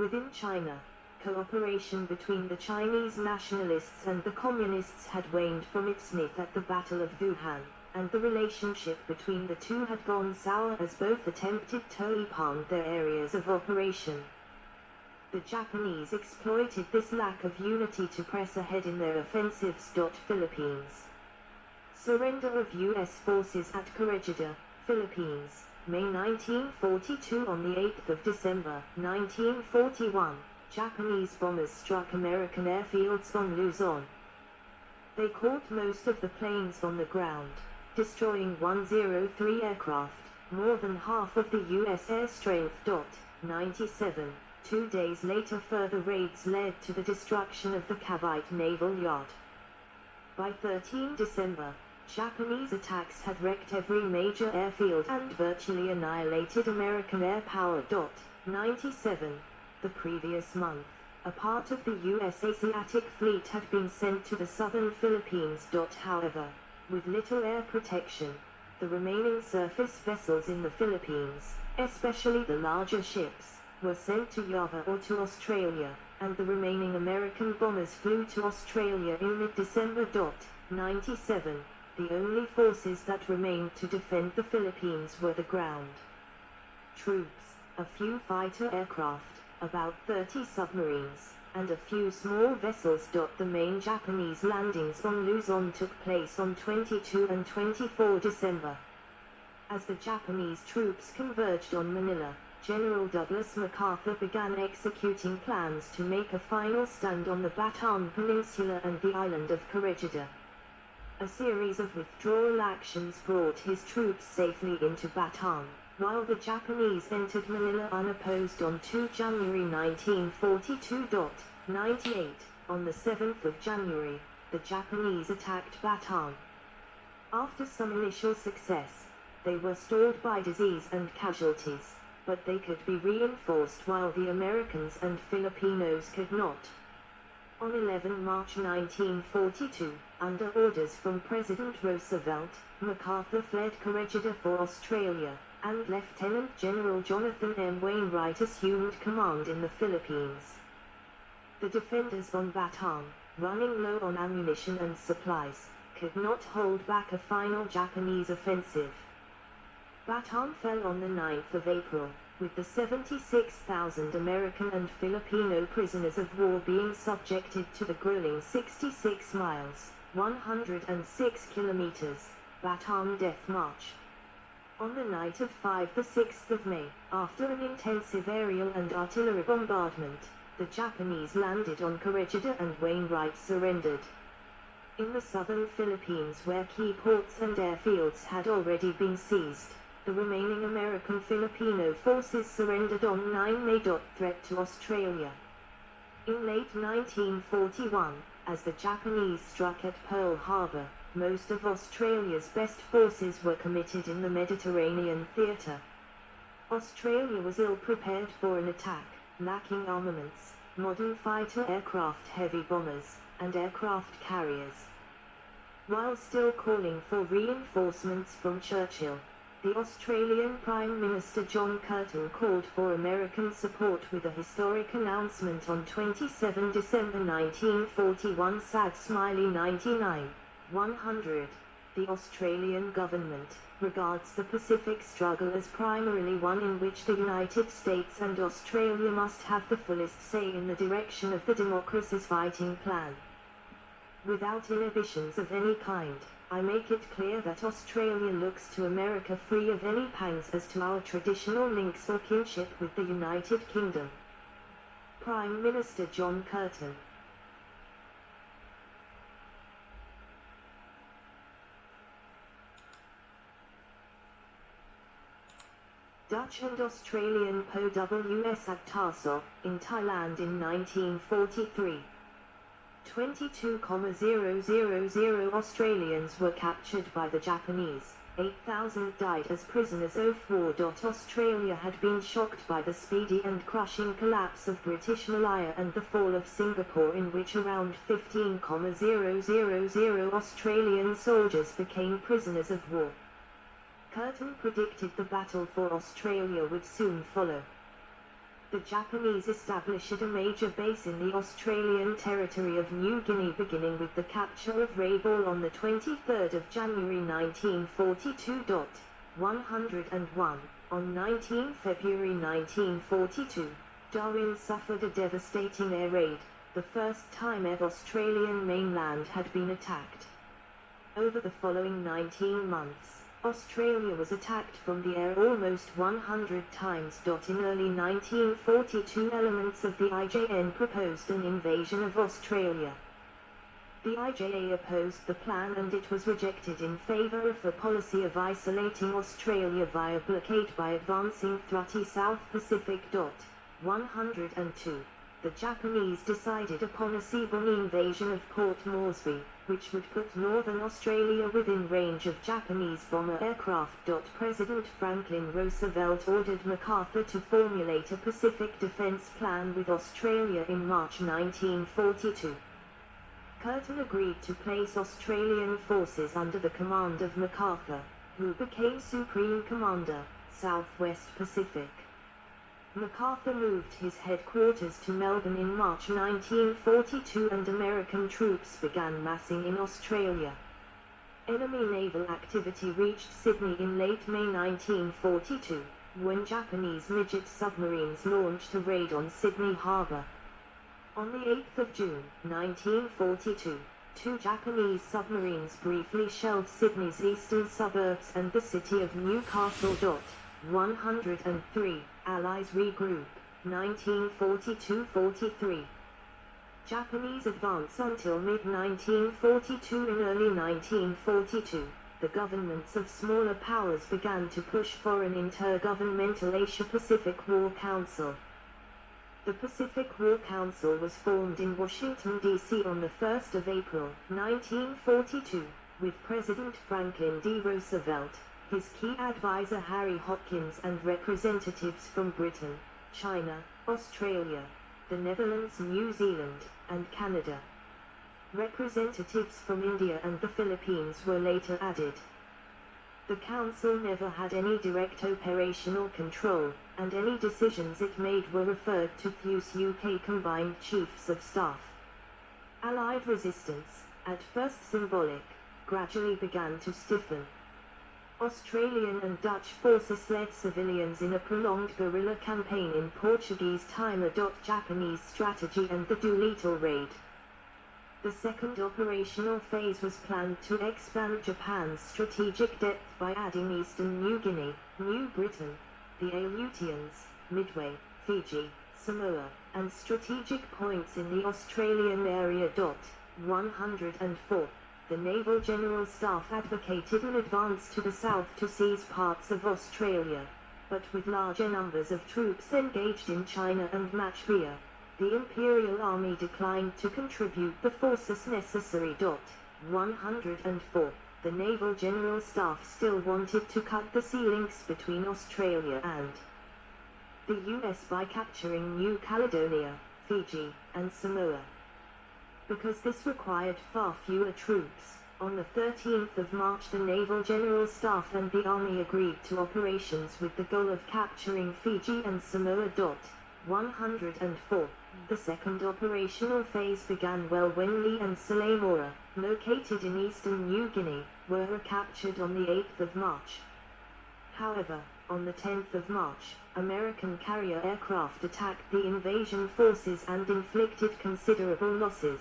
Within China, cooperation between the Chinese nationalists and the communists had waned from its zenith at the Battle of Wuhan, and the relationship between the two had gone sour as both attempted to expand their areas of operation. The Japanese exploited this lack of unity to press ahead in their offensives. Philippines. Surrender of U.S. forces at Corregidor, Philippines, May 1942. On the 8th of December, 1941, Japanese bombers struck American airfields on Luzon. They caught most of the planes on the ground, destroying 103 aircraft, more than half of the U.S. air strength. 97. 2 days later, further raids led to the destruction of the Cavite Naval Yard. By 13 December, Japanese attacks had wrecked every major airfield and virtually annihilated American air power. 97. The previous month, a part of the U.S. Asiatic Fleet had been sent to the southern Philippines. However, with little air protection, the remaining surface vessels in the Philippines, especially the larger ships, were sent to Java or to Australia, and the remaining American bombers flew to Australia in mid-December. 97. The only forces that remained to defend the Philippines were the ground troops, a few fighter aircraft, about 30 submarines, and a few small vessels. The main Japanese landings on Luzon took place on 22 and 24 December. As the Japanese troops converged on Manila, General Douglas MacArthur began executing plans to make a final stand on the Bataan Peninsula and the island of Corregidor. A series of withdrawal actions brought his troops safely into Bataan, while the Japanese entered Manila unopposed on 2 January 1942. 98. On the 7th of January, the Japanese attacked Bataan. After some initial success, they were stalled by disease and casualties, but they could be reinforced while the Americans and Filipinos could not. On 11 March 1942, under orders from President Roosevelt, MacArthur fled Corregidor for Australia, and Lieutenant General Jonathan M. Wainwright assumed command in the Philippines. The defenders on Bataan, running low on ammunition and supplies, could not hold back a final Japanese offensive. Bataan fell on the 9th of April, with the 76,000 American and Filipino prisoners of war being subjected to the grueling 66 miles, 106 kilometers, Bataan Death March. On the night of 5–6 of May, after an intensive aerial and artillery bombardment, the Japanese landed on Corregidor and Wainwright surrendered. In the southern Philippines, where key ports and airfields had already been seized, the remaining American Filipino forces surrendered on 9 May. Threat to Australia. In late 1941, as the Japanese struck at Pearl Harbor, most of Australia's best forces were committed in the Mediterranean theater. Australia was ill-prepared for an attack, lacking armaments, modern fighter aircraft, heavy bombers, and aircraft carriers. While still calling for reinforcements from Churchill, the Australian Prime Minister John Curtin called for American support with a historic announcement on 27 December 1941. Sad Smiley 99. 100. The Australian government regards the Pacific struggle as primarily one in which the United States and Australia must have the fullest say in the direction of the democracy's fighting plan. Without inhibitions of any kind, I make it clear that Australia looks to America free of any pangs as to our traditional links or kinship with the United Kingdom. Prime Minister John Curtin. Dutch and Australian POWs at Tarsop, in Thailand in 1943. 22,000 Australians were captured by the Japanese, 8,000 died as prisoners of war. Australia had been shocked by the speedy and crushing collapse of British Malaya and the fall of Singapore, in which around 15,000 Australian soldiers became prisoners of war. Curtin predicted the battle for Australia would soon follow. The Japanese established a major base in the Australian territory of New Guinea, beginning with the capture of Rabaul on the 23rd of January 1942. 101. On 19 February 1942, Darwin suffered a devastating air raid, the first time ever Australian mainland had been attacked. Over the following 19 months, Australia was attacked from the air almost 100 times. In early 1942, elements of the IJN proposed an invasion of Australia. The IJA opposed the plan and it was rejected in favor of a policy of isolating Australia via blockade by advancing through the South Pacific. 102. The Japanese decided upon a seaborne invasion of Port Moresby, which would put northern Australia within range of Japanese bomber aircraft. President Franklin Roosevelt ordered MacArthur to formulate a Pacific defense plan with Australia in March 1942. Curtin agreed to place Australian forces under the command of MacArthur, who became Supreme Commander, Southwest Pacific. MacArthur moved his headquarters to Melbourne in March 1942 and American troops began massing in Australia. Enemy naval activity reached Sydney in late May 1942, when Japanese midget submarines launched a raid on Sydney Harbour. On the 8th of June, 1942, two Japanese submarines briefly shelled Sydney's eastern suburbs and the city of Newcastle. 103. Allies regroup. 1942-43. Japanese advance until mid-1942. In early 1942, the governments of smaller powers began to push for an intergovernmental Asia-Pacific War Council. The Pacific War Council was formed in Washington, D.C. on the 1st of April, 1942, with President Franklin D. Roosevelt, his key advisor Harry Hopkins, and representatives from Britain, China, Australia, the Netherlands, New Zealand, and Canada. Representatives from India and the Philippines were later added. The Council never had any direct operational control, and any decisions it made were referred to US UK Combined Chiefs of Staff. Allied resistance, at first symbolic, gradually began to stiffen. Australian and Dutch forces led civilians in a prolonged guerrilla campaign in Portuguese time. Japanese strategy and the Doolittle raid. The second operational phase was planned to expand Japan's strategic depth by adding eastern New Guinea, New Britain, the Aleutians, Midway, Fiji, Samoa, and strategic points in the Australian area. 104. The Naval General Staff advocated an advance to the south to seize parts of Australia, but with larger numbers of troops engaged in China and Manchuria, the Imperial Army declined to contribute the forces necessary. 104. The Naval General Staff still wanted to cut the sea links between Australia and the US by capturing New Caledonia, Fiji, and Samoa. Because this required far fewer troops, on the 13th of March the Naval General Staff and the Army agreed to operations with the goal of capturing Fiji and Samoa. 104. The second operational phase began when Lee and Salemora, located in eastern New Guinea, were recaptured on the 8th of March. However, on the 10th of March, American carrier aircraft attacked the invasion forces and inflicted considerable losses.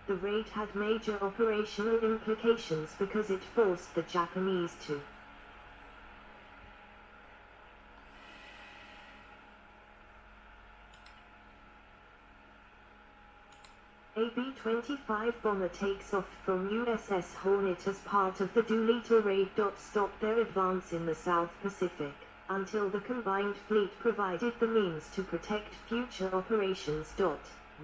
The raid had major operational implications because it forced the Japanese to A B-25 bomber takes off from USS Hornet as part of the Doolittle raid. Stop their advance in the South Pacific, until the combined fleet provided the means to protect future operations.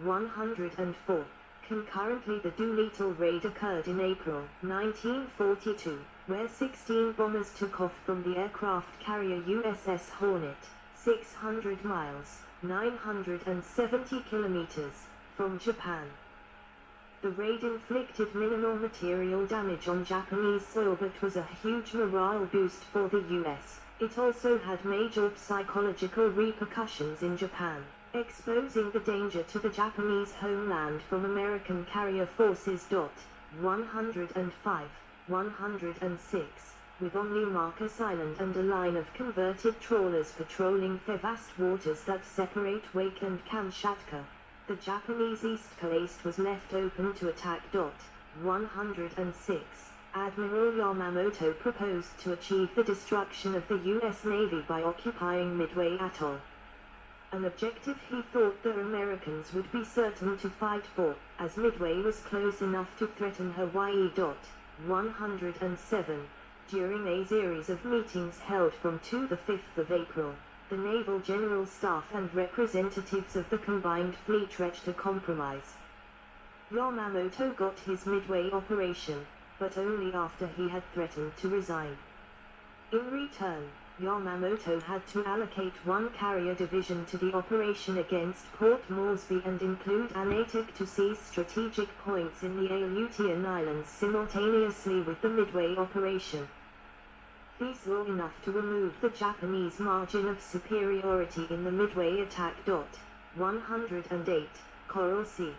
104. Concurrently, the Doolittle raid occurred in April 1942, where 16 bombers took off from the aircraft carrier USS Hornet, 600 miles, 970 kilometers, from Japan. The raid inflicted minimal material damage on Japanese soil but was a huge morale boost for the US, It also had major psychological repercussions in Japan, exposing the danger to the Japanese homeland from American carrier forces. 105, 106, with only Marcus Island and a line of converted trawlers patrolling the vast waters that separate Wake and Kamchatka. The Japanese east coast was left open to attack. 106. Admiral Yamamoto proposed to achieve the destruction of the U.S. Navy by occupying Midway Atoll. An objective he thought the Americans would be certain to fight for, as Midway was close enough to threaten Hawaii. 107. During a series of meetings held from 2 to 5 of April, the Naval General Staff and representatives of the combined fleet reached a compromise. Yamamoto got his Midway operation, but only after he had threatened to resign. In return, Yamamoto had to allocate one carrier division to the operation against Port Moresby and include an ATIC to seize strategic points in the Aleutian Islands simultaneously with the Midway operation. These were enough to remove the Japanese margin of superiority in the Midway attack. 108, Coral Sea.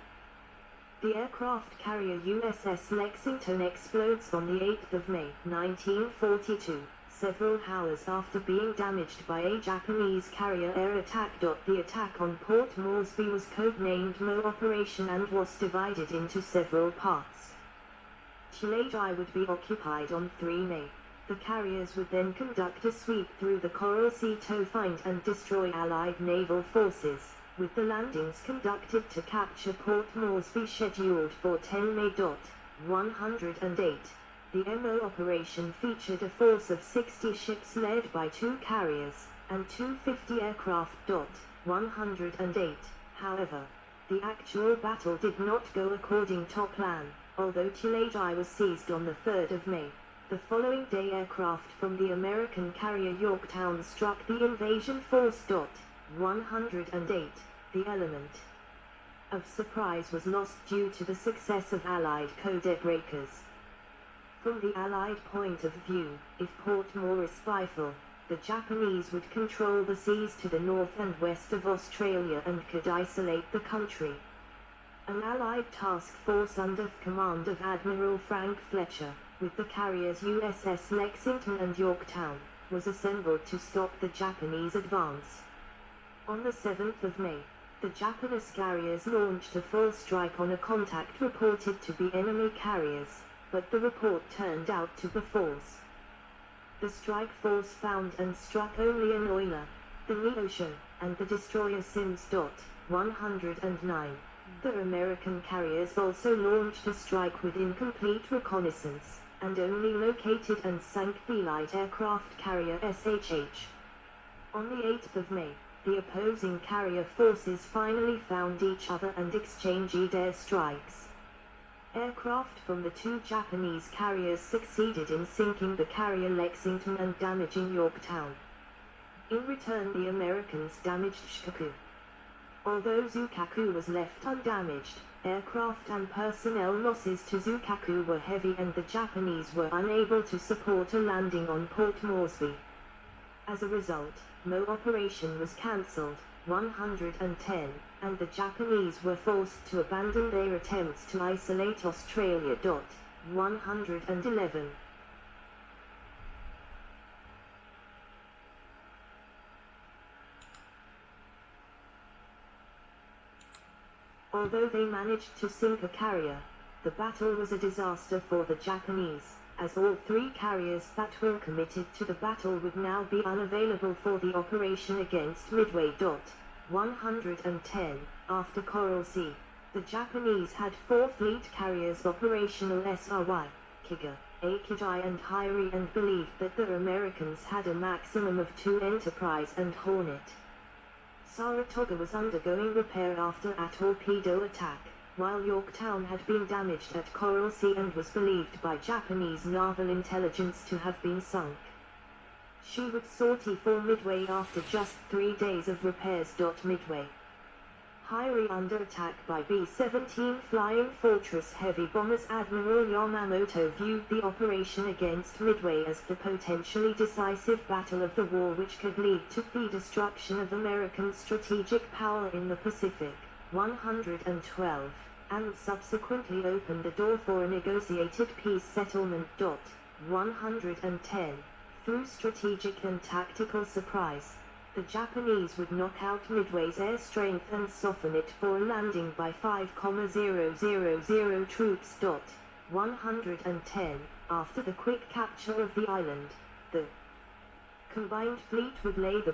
The aircraft carrier USS Lexington explodes on the 8th of May, 1942, several hours after being damaged by a Japanese carrier air attack. The attack on Port Moresby was codenamed Mo Operation and was divided into several parts. Chileji would be occupied on 3 May. The carriers would then conduct a sweep through the Coral Sea to find and destroy Allied naval forces, with the landings conducted to capture Port Moresby scheduled for 10 May. 108. The MO operation featured a force of 60 ships led by 2 carriers, and 250 aircraft. 108. However, the actual battle did not go according to plan, although Chileji was seized on the 3rd of May. The following day aircraft from the American carrier Yorktown struck the invasion force. 108. The element of surprise was lost due to the success of Allied code breakers. From the Allied point of view, if Port Moresby fell, the Japanese would control the seas to the north and west of Australia and could isolate the country. An Allied task force under command of Admiral Frank Fletcher, with the carriers USS Lexington and Yorktown, was assembled to stop the Japanese advance. On the 7th of May, the Japanese carriers launched a full strike on a contact reported to be enemy carriers, but the report turned out to be false. The strike force found and struck only an oiler, the Neosho, and the destroyer Sims. 109. The American carriers also launched a strike with incomplete reconnaissance, and only located and sank the light aircraft carrier SHH. On the 8th of May, the opposing carrier forces finally found each other and exchanged air strikes. Aircraft from the 2 Japanese carriers succeeded in sinking the carrier Lexington and damaging Yorktown. In return, the Americans damaged Shikoku. Although Zukaku was left undamaged, aircraft and personnel losses to Zukaku were heavy and the Japanese were unable to support a landing on Port Moresby. As a result, no operation was cancelled. 110, and the Japanese were forced to abandon their attempts to isolate Australia. 111. Although they managed to sink a carrier, the battle was a disaster for the Japanese, as all 3 carriers that were committed to the battle would now be unavailable for the operation against Midway. 110. After Coral Sea, the Japanese had 4 fleet carriers operational: SRY, Kiga, Akiji and Hyori, and believed that the Americans had a maximum of 2 Enterprise and Hornet. Saratoga was undergoing repair after a torpedo attack, while Yorktown had been damaged at Coral Sea and was believed by Japanese naval intelligence to have been sunk. She would sortie for Midway after just 3 days of repairs. Midway, Hyrie under attack by B-17 Flying Fortress heavy bombers. Admiral Yamamoto viewed the operation against Midway as the potentially decisive battle of the war, which could lead to the destruction of American strategic power in the Pacific. 112, and subsequently opened the door for a negotiated peace settlement. 110, through strategic and tactical surprise, the Japanese would knock out Midway's air strength and soften it for a landing by 5,000 troops. 110, after the quick capture of the island, the combined fleet would lay the